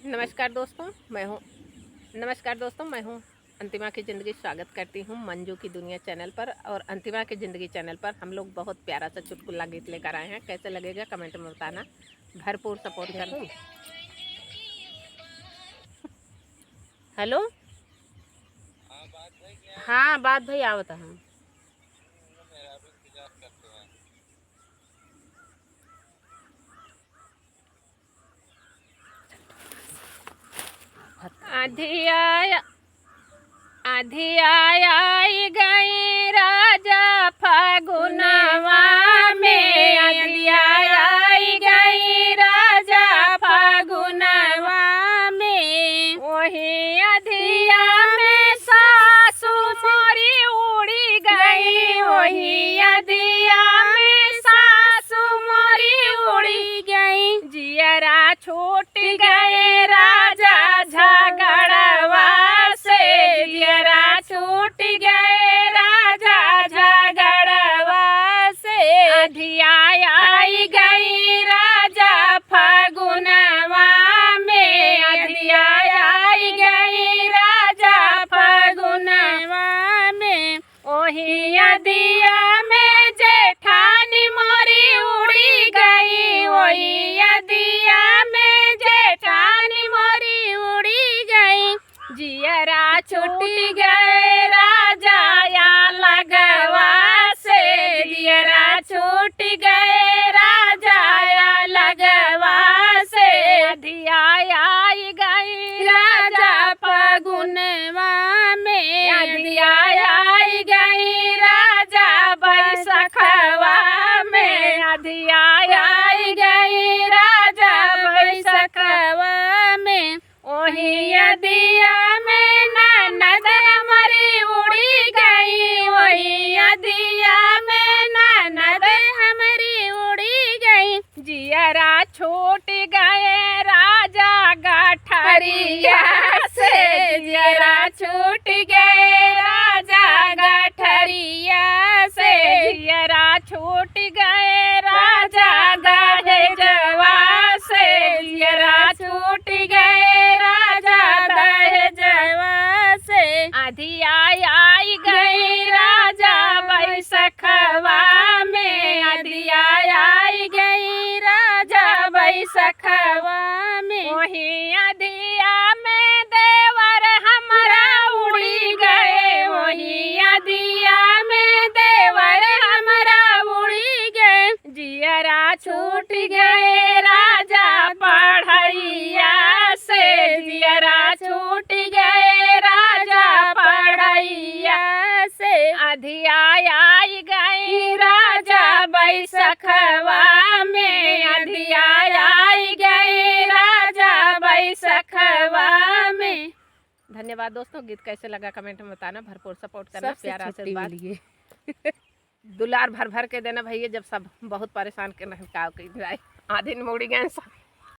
नमस्कार दोस्तों, मैं हूँ अंतिमा की ज़िंदगी। स्वागत करती हूँ मंजू की दुनिया चैनल पर और अंतिमा की ज़िंदगी चैनल पर हम लोग बहुत प्यारा सा चुटकुला गीत लेकर आए हैं। कैसे लगेगा कमेंट में बताना, भरपूर सपोर्ट करना। हेलो, हाँ बात भाई आवत है। आधी आई गई राजा फागुनवा में, आई गई राजा फागुनवा में। वही अधिया में सासू मोरी उड़ी गई, वही अधिया में सासू मोरी उड़ी गई। जियरा छूट गए राजा झगड़वा से, जियरा छूट गए राजा झगड़वा से। अधिया आई गई राजा फागुनवा में, अधिया आई गई राजा फागुनवा में। ओही अधिया में जेठानी मोरी उड़ी गई, वही अधिया में जेठानी मोरी उड़ी गई। जियरा छूट गए राजा या लगवा से, जियरा छूट गए राजा या लगवा से। अधिया आई गई राजा फागुनवा में, अधिया आई गई राजा बैसखवा में, अधिया आई गई राजा बैसखवा में। ओही अधिया में ननद हमारी उड़ी गई, वही अधिया में ननद हमारी उड़ी गई। जियरा छूट गए राजा गठरिया से, जियरा छूट गए राजा गठरिया से। जियरा छूट गए राजा दहेजवा से, जियरा छूट गए राजा दहेजवा से। अधिया आई गई राजा बैसखवा में, अधिया आई गई राजा बैसखवा में। वही अधिया में देवर हमारा उड़ी गए, वही अधिया में देवर हमारा उड़ी गए। जियरा छूट गए राजा पढ़ैया से, जियरा छूट गए राजा पढ़ैया से। अधिया आई गई राजा बैसखवा में, अधिया आई गई राजा बैसखवा में। धन्यवाद दोस्तों। गीत कैसे लगा कमेंट में बताना, भरपूर सपोर्ट करना, प्यार आशीर्वाद दुलार भर भर के देना भैया। जब सब बहुत परेशान करना, आधे मुड़ी गए सब।